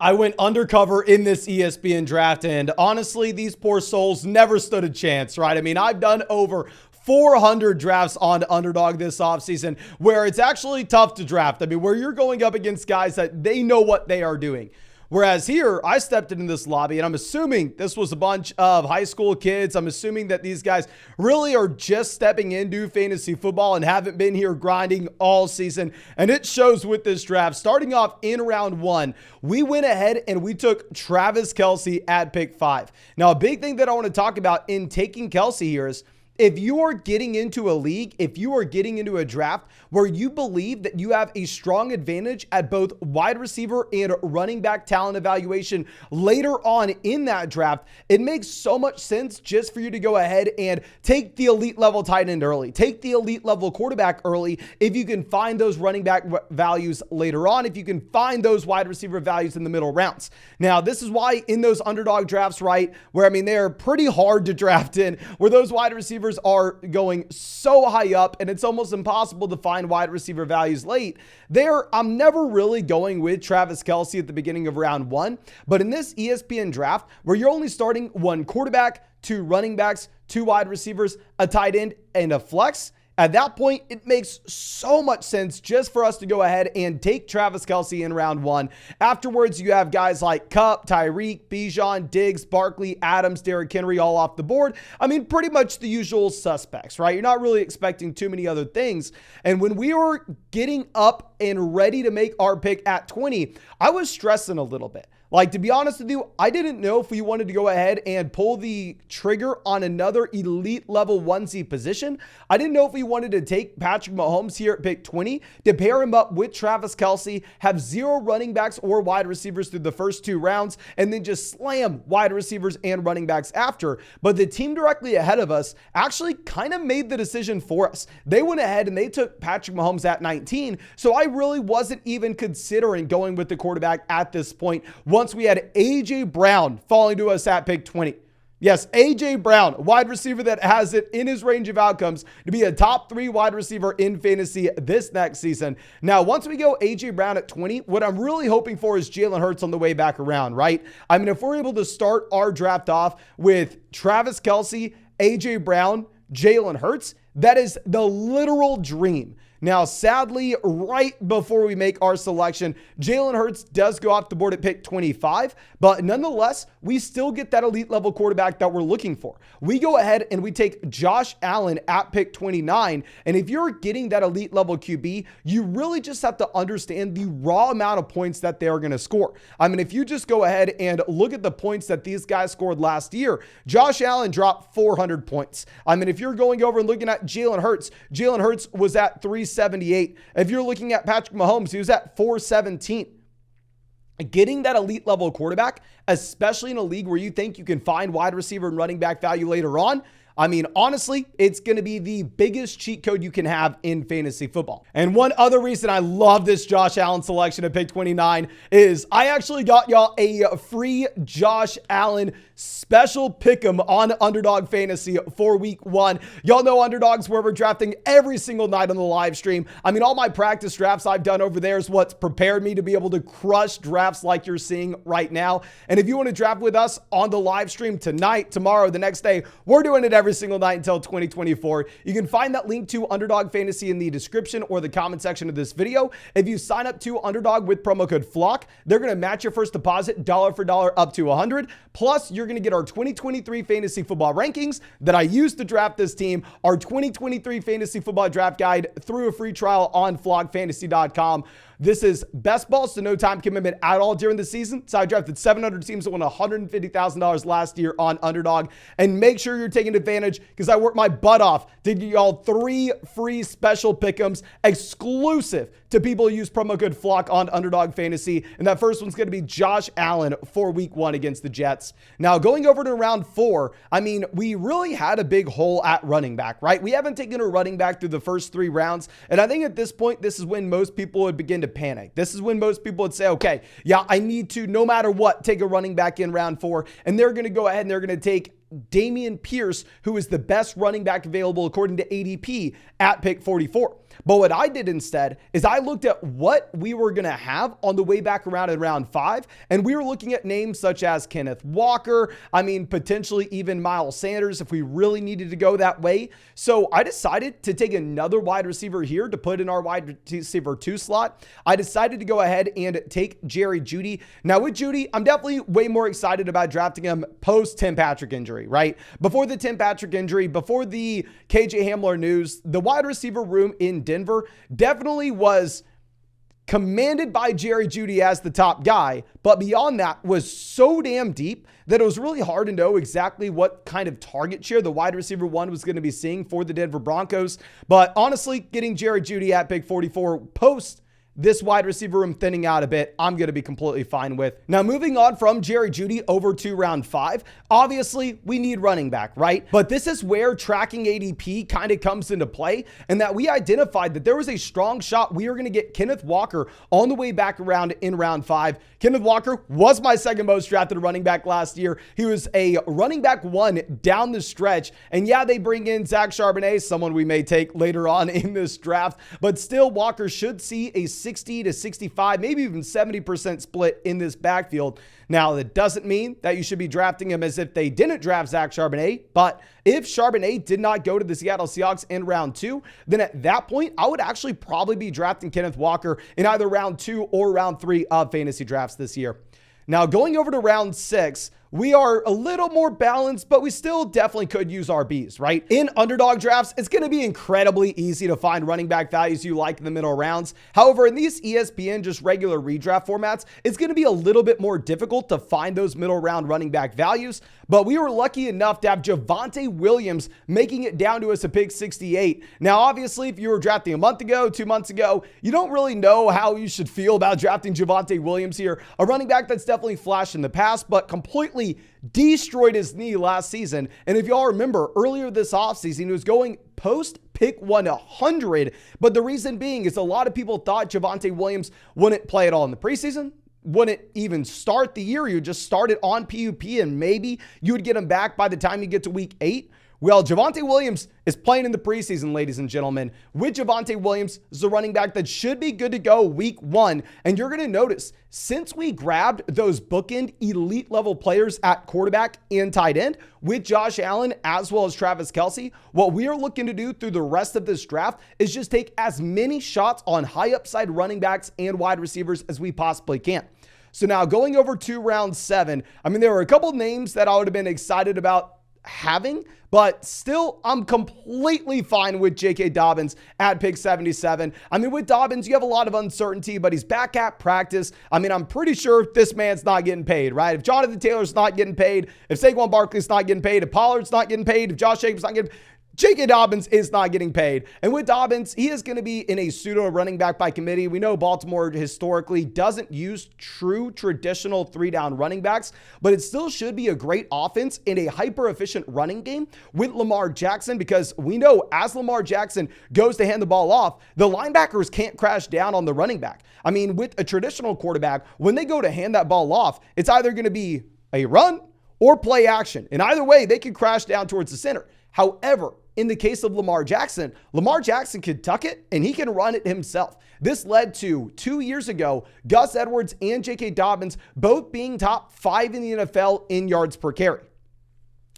I went undercover in this ESPN draft, and honestly, these poor souls never stood a chance, right? I mean, I've done over 400 drafts on Underdog this offseason where it's actually tough to draft. I mean, where you're going up against guys that they know what they are doing. Whereas here, I stepped into this lobby, and I'm assuming this was a bunch of high school kids. I'm assuming that these guys really are just stepping into fantasy football and haven't been here grinding all season. And it shows with this draft. Starting off in round 1, we went ahead and we took Travis Kelce at pick 5. Now, a big thing that I want to talk about in taking Kelce here is, if you are getting into a league, if you are getting into a draft where you believe that you have a strong advantage at both wide receiver and running back talent evaluation later on in that draft, it makes so much sense just for you to go ahead and take the elite level tight end early, take the elite level quarterback early. If you can find those running back values later on, if you can find those wide receiver values in the middle rounds. Now, this is why in those underdog drafts, right, where, I mean, they're pretty hard to draft in, where those wide receivers are going so high up and it's almost impossible to find wide receiver values late. I'm never really going with Travis Kelce at the beginning of round 1, but in this ESPN draft where you're only starting 1 quarterback, 2 running backs, 2 wide receivers, a tight end, and a flex, at that point, it makes so much sense just for us to go ahead and take Travis Kelce in round 1. Afterwards, you have guys like Kupp, Tyreek, Bijan, Diggs, Barkley, Adams, Derrick Henry all off the board. I mean, pretty much the usual suspects, right? You're not really expecting too many other things. And when we were getting up and ready to make our pick at 20, I was stressing a little bit. Like, to be honest with you, I didn't know if we wanted to go ahead and pull the trigger on another elite level 1C position. I didn't know if we wanted to take Patrick Mahomes here at pick 20 to pair him up with Travis Kelce, have 0 running backs or wide receivers through the first 2 rounds, and then just slam wide receivers and running backs after. But the team directly ahead of us actually kind of made the decision for us. They went ahead and they took Patrick Mahomes at 19. So I really wasn't even considering going with the quarterback at this point. Once we had A.J. Brown falling to us at pick 20. Yes, A.J. Brown, wide receiver that has it in his range of outcomes to be a top 3 wide receiver in fantasy this next season. Now, once we go A.J. Brown at 20, what I'm really hoping for is Jalen Hurts on the way back around, right? I mean, if we're able to start our draft off with Travis Kelce, A.J. Brown, Jalen Hurts, that is the literal dream. Now, sadly, right before we make our selection, Jalen Hurts does go off the board at pick 25, but nonetheless, we still get that elite level quarterback that we're looking for. We go ahead and we take Josh Allen at pick 29, and if you're getting that elite level QB, you really just have to understand the raw amount of points that they are going to score. I mean, if you just go ahead and look at the points that these guys scored last year, Josh Allen dropped 400 points. I mean, if you're going over and looking at Jalen Hurts was at 378. If you're looking at Patrick Mahomes, he was at 417. Getting that elite level quarterback, especially in a league where you think you can find wide receiver and running back value later on, I mean, honestly, it's going to be the biggest cheat code you can have in fantasy football. And one other reason I love this Josh Allen selection at pick 29 is I actually got y'all a free Josh Allen special pick'em on Underdog Fantasy for week 1. Y'all know Underdog's where we're drafting every single night on the live stream. I mean, all my practice drafts I've done over there is what's prepared me to be able to crush drafts like you're seeing right now. And if you want to draft with us on the live stream tonight, tomorrow, the next day, we're doing it every single night until 2024. You can find that link to Underdog Fantasy in the description or the comment section of this video. If you sign up to Underdog with promo code FLOCK, they're going to match your first deposit dollar for dollar up to $100. Plus, you're going to get our 2023 fantasy football rankings that I used to draft this team, our 2023 fantasy football draft guide through a free trial on flockfantasy.com. This is best balls, so no time commitment at all during the season. So I drafted 700 teams that won $150,000 last year on Underdog. And make sure you're taking advantage because I worked my butt off to give y'all 3 free special pick'ems exclusive to people who use promo code FLOCK on Underdog Fantasy. And that first one's going to be Josh Allen for week 1 against the Jets. Now, going over to round 4, I mean, we really had a big hole at running back, right? We haven't taken a running back through the first 3 rounds. And I think at this point, this is when most people would begin to panic. This is when most people would say, okay, yeah, I need to, no matter what, take a running back in round 4. And they're going to go ahead and they're going to take Dameon Pierce, who is the best running back available according to ADP at pick 44. But what I did instead is I looked at what we were going to have on the way back around in round 5. And we were looking at names such as Kenneth Walker. I mean, potentially even Miles Sanders if we really needed to go that way. So I decided to take another wide receiver here to put in our wide receiver 2 slot. I decided to go ahead and take Jerry Jeudy. Now with Jeudy, I'm definitely way more excited about drafting him post Tim Patrick injury, right? Before the Tim Patrick injury, before the KJ Hamler news, the wide receiver room in Denver definitely was commanded by Jerry Jeudy as the top guy, but beyond that was so damn deep that it was really hard to know exactly what kind of target share the wide receiver 1 was going to be seeing for the Denver Broncos. But honestly, getting Jerry Jeudy at pick 44 post this wide receiver room thinning out a bit, I'm going to be completely fine with. Now, moving on from Jerry Jeudy over to round 5, obviously we need running back, right? But this is where tracking ADP kind of comes into play, and that we identified that there was a strong shot we were going to get Kenneth Walker on the way back around in round 5. Kenneth Walker was my second most drafted running back last year. He was a running back 1 down the stretch. And yeah, they bring in Zach Charbonnet, someone we may take later on in this draft, but still Walker should see a 60 to 65, maybe even 70% split in this backfield. Now, that doesn't mean that you should be drafting him as if they didn't draft Zach Charbonnet, but if Charbonnet did not go to the Seattle Seahawks in round 2, then at that point, I would actually probably be drafting Kenneth Walker in either round 2 or round 3 of fantasy drafts this year. Now, going over to round 6, we are a little more balanced, but we still definitely could use RBs, right? In underdog drafts, it's going to be incredibly easy to find running back values you like in the middle rounds. However, in these ESPN, just regular redraft formats, it's going to be a little bit more difficult to find those middle round running back values. But we were lucky enough to have Javonte Williams making it down to us a pick 68. Now, obviously, if you were drafting a month ago, 2 months ago, you don't really know how you should feel about drafting Javonte Williams here. A running back that's definitely flashed in the past, but completely destroyed his knee last season. And if y'all remember, earlier this offseason, he was going post pick 100. But the reason being is a lot of people thought Javonte Williams wouldn't play at all in the preseason, wouldn't even start the year. You would just start it on PUP and maybe you would get him back by the time you get to week 8. Well, Javonte Williams is playing in the preseason, ladies and gentlemen. With Javonte Williams, this is a running back that should be good to go week 1. And you're going to notice, since we grabbed those bookend elite level players at quarterback and tight end with Josh Allen as well as Travis Kelce, what we are looking to do through the rest of this draft is just take as many shots on high upside running backs and wide receivers as we possibly can. So now going over to round 7, I mean, there were a couple of names that I would have been excited about having, but still I'm completely fine with J.K. Dobbins at pick 77. I mean, with Dobbins, you have a lot of uncertainty, but he's back at practice. I mean, I'm pretty sure this man's not getting paid, right? If Jonathan Taylor's not getting paid, if Saquon Barkley's not getting paid, if Pollard's not getting paid, if Josh Jacobs not getting paid, J.K. Dobbins is not getting paid. And with Dobbins, he is going to be in a pseudo running back by committee. We know Baltimore historically doesn't use true traditional 3-down running backs, but it still should be a great offense in a hyper efficient running game with Lamar Jackson, because we know as Lamar Jackson goes to hand the ball off, the linebackers can't crash down on the running back. I mean, with a traditional quarterback, when they go to hand that ball off, it's either going to be a run or play action. And either way, they can crash down towards the center. However, in the case of Lamar Jackson can tuck it and he can run it himself. This led to 2 years ago, Gus Edwards and J.K. Dobbins both being top 5 in the NFL in yards per carry.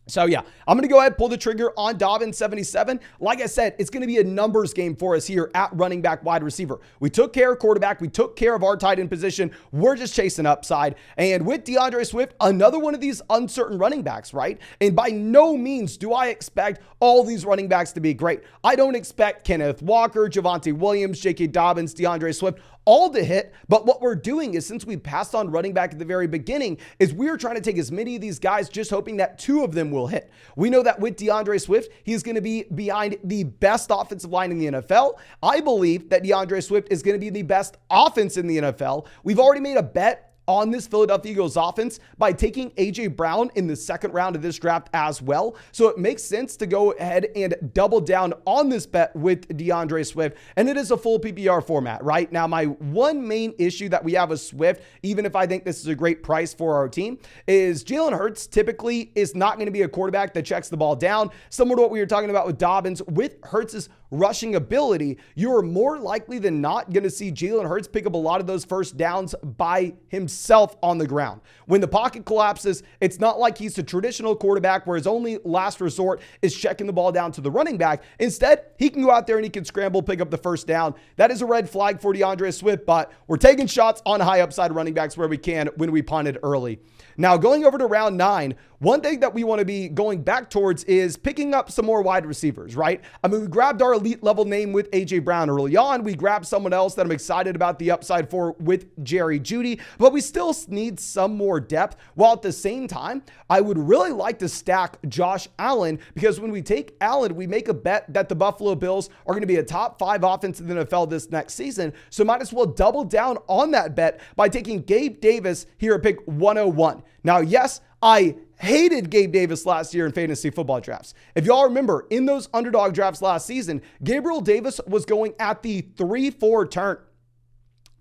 So yeah, I'm going to go ahead and pull the trigger on Dobbins 77. Like I said, it's going to be a numbers game for us here at running back wide receiver. We took care of quarterback. We took care of our tight end position. We're just chasing upside. And with DeAndre Swift, another one of these uncertain running backs, right? And by no means do I expect all these running backs to be great. I don't expect Kenneth Walker, Javonte Williams, J.K. Dobbins, DeAndre Swift, all to hit. But what we're doing is, since we passed on running back at the very beginning, is we're trying to take as many of these guys, just hoping that 2 of them will hit. We know that with DeAndre Swift, he's going to be behind the best offensive line in the NFL. I believe that DeAndre Swift is going to be the best offense in the NFL. We've already made a bet on this Philadelphia Eagles offense by taking A.J. Brown in the second round of this draft as well. So it makes sense to go ahead and double down on this bet with DeAndre Swift. And it is a full PPR format, right? Now, my one main issue that we have with Swift, even if I think this is a great price for our team, is Jalen Hurts typically is not going to be a quarterback that checks the ball down. Similar to what we were talking about with Dobbins, with Hurts' rushing ability, you are more likely than not going to see Jalen Hurts pick up a lot of those first downs by himself on the ground. When the pocket collapses, it's not like he's a traditional quarterback where his only last resort is checking the ball down to the running back. Instead, he can go out there and he can scramble, pick up the first down. That is a red flag for DeAndre Swift, but we're taking shots on high upside running backs where we can when we punted early. Now, going over to round 9, one thing that we want to be going back towards is picking up some more wide receivers, right? I mean, we grabbed our elite level name with A.J. Brown early on. We grabbed someone else that I'm excited about the upside for with Jerry Jeudy, but we still need some more depth. While at the same time, I would really like to stack Josh Allen, because when we take Allen, we make a bet that the Buffalo Bills are going to be a top 5 offense in the NFL this next season. So might as well double down on that bet by taking Gabe Davis here at pick 101. Now, yes, I hated Gabe Davis last year in fantasy football drafts. If y'all remember, in those underdog drafts last season, Gabriel Davis was going at the 3-4 turn.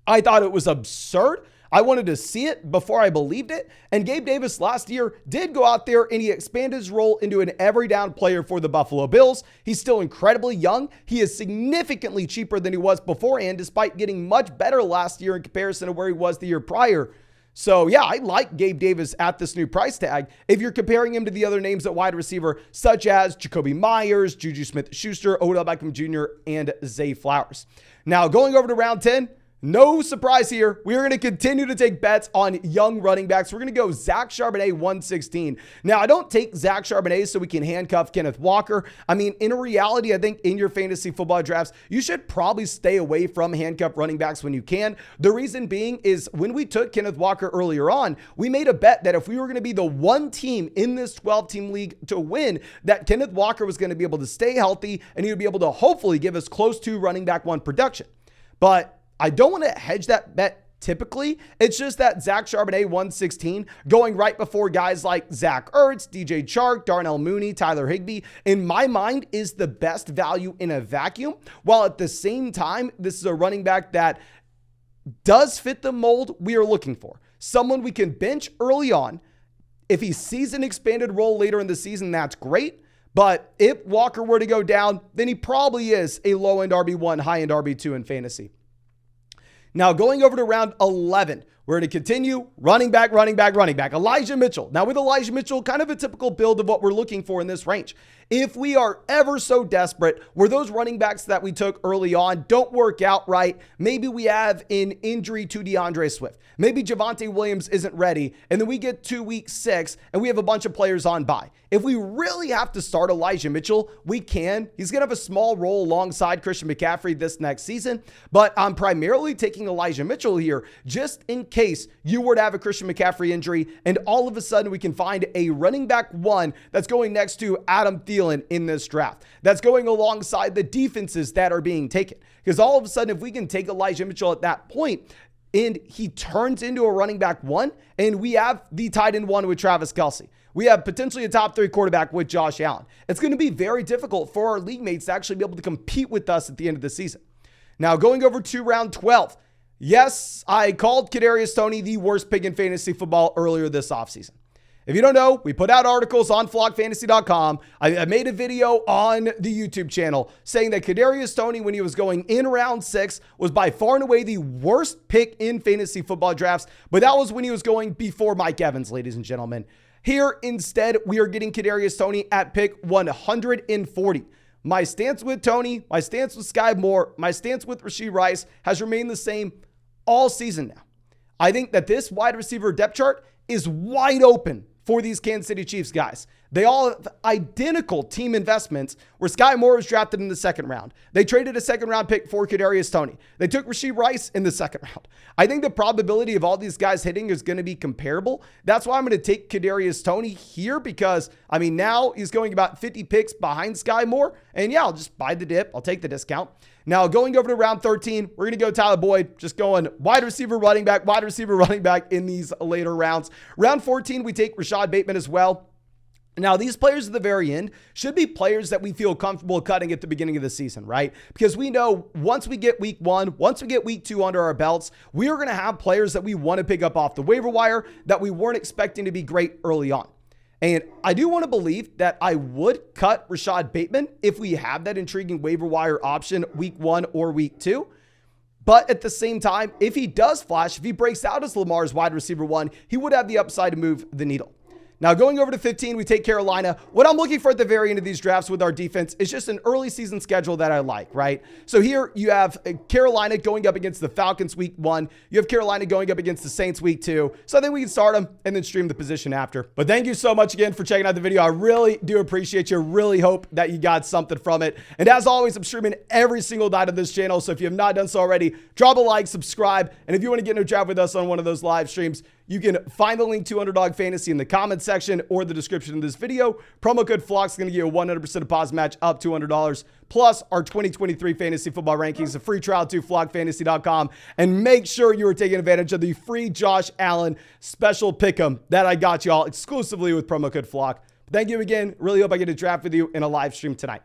I thought it was absurd. I wanted to see it before I believed it. And Gabe Davis last year did go out there and he expanded his role into an every down player for the Buffalo Bills. He's still incredibly young. He is significantly cheaper than he was beforehand, despite getting much better last year in comparison to where he was the year prior. So yeah, I like Gabe Davis at this new price tag. If you're comparing him to the other names at wide receiver, such as Jacoby Myers, Juju Smith-Schuster, Odell Beckham Jr., and Zay Flowers. Now, going over to round 10, no surprise here. We are going to continue to take bets on young running backs. We're going to go Zach Charbonnet 116. Now, I don't take Zach Charbonnet so we can handcuff Kenneth Walker. I mean, in reality, I think in your fantasy football drafts, you should probably stay away from handcuff running backs when you can. The reason being is when we took Kenneth Walker earlier on, we made a bet that if we were going to be the one team in this 12-team league to win, that Kenneth Walker was going to be able to stay healthy and he would be able to hopefully give us close to running back 1 production. But I don't want to hedge that bet typically. It's just that Zach Charbonnet 116 going right before guys like Zach Ertz, DJ Chark, Darnell Mooney, Tyler Higbee, in my mind is the best value in a vacuum. While at the same time, this is a running back that does fit the mold we are looking for. Someone we can bench early on. If he sees an expanded role later in the season, that's great. But if Walker were to go down, then he probably is a low-end RB1, high-end RB2 in fantasy. Now, going over to round 11, we're going to continue running back. Elijah Mitchell. Now, with Elijah Mitchell, kind of a typical build of what we're looking for in this range. If we are ever so desperate, where those running backs that we took early on don't work out right, maybe we have an injury to DeAndre Swift. Maybe Javonte Williams isn't ready, and then we get to week 6, and we have a bunch of players on bye. If we really have to start Elijah Mitchell, we can. He's going to have a small role alongside Christian McCaffrey this next season, but I'm primarily taking Elijah Mitchell here just in case you were to have a Christian McCaffrey injury, and all of a sudden we can find a running back 1 that's going next to Adam Thielen in this draft, that's going alongside the defenses that are being taken. Because all of a sudden, if we can take Elijah Mitchell at that point and he turns into a running back 1, and we have the tight end 1 with Travis Kelce, we have potentially a top 3 quarterback with Josh Allen. It's going to be very difficult for our league mates to actually be able to compete with us at the end of the season. Now, going over to round 12. Yes, I called Kadarius Toney the worst pick in fantasy football earlier this offseason. If you don't know, we put out articles on flockfantasy.com. I made a video on the YouTube channel saying that Kadarius Toney, when he was going in round 6, was by far and away the worst pick in fantasy football drafts. But that was when he was going before Mike Evans, ladies and gentlemen. Here, instead, we are getting Kadarius Toney at pick 140. My stance with Toney, my stance with Sky Moore, my stance with Rashee Rice has remained the same all season now. I think that this wide receiver depth chart is wide open for these Kansas City Chiefs guys. They all have identical team investments where Sky Moore was drafted in the 2nd round. They traded a 2nd round pick for Kadarius Toney. They took Rashee Rice in the 2nd round. I think the probability of all these guys hitting is going to be comparable. That's why I'm going to take Kadarius Toney here because, I mean, now he's going about 50 picks behind Sky Moore. And yeah, I'll just buy the dip. I'll take the discount. Now, going over to round 13, we're going to go Tyler Boyd, just going wide receiver, running back in these later rounds. Round 14, we take Rashad Bateman as well. Now, these players at the very end should be players that we feel comfortable cutting at the beginning of the season, right? Because we know once we get week 1, once we get week 2 under our belts, we are going to have players that we want to pick up off the waiver wire that we weren't expecting to be great early on. And I do want to believe that I would cut Rashad Bateman if we have that intriguing waiver wire option week 1 or week 2. But at the same time, if he does flash, if he breaks out as Lamar's wide receiver 1, he would have the upside to move the needle. Now, going over to 15, we take Carolina. What I'm looking for at the very end of these drafts with our defense is just an early season schedule that I like, right? So here you have Carolina going up against the Falcons week 1. You have Carolina going up against the Saints week 2. So I think we can start them and then stream the position after. But thank you so much again for checking out the video. I really do appreciate you. Really hope that you got something from it. And as always, I'm streaming every single night on this channel. So if you have not done so already, drop a like, subscribe. And if you want to get in a draft with us on one of those live streams, you can find the link to Underdog Fantasy in the comments section or the description of this video. Promo code FLOCK is going to give you a 100% deposit match up to $100. Plus our 2023 fantasy football rankings, a free trial to flockfantasy.com. And make sure you are taking advantage of the free Josh Allen special pick'em that I got y'all exclusively with promo code FLOCK. Thank you again. Really hope I get to draft with you in a live stream tonight.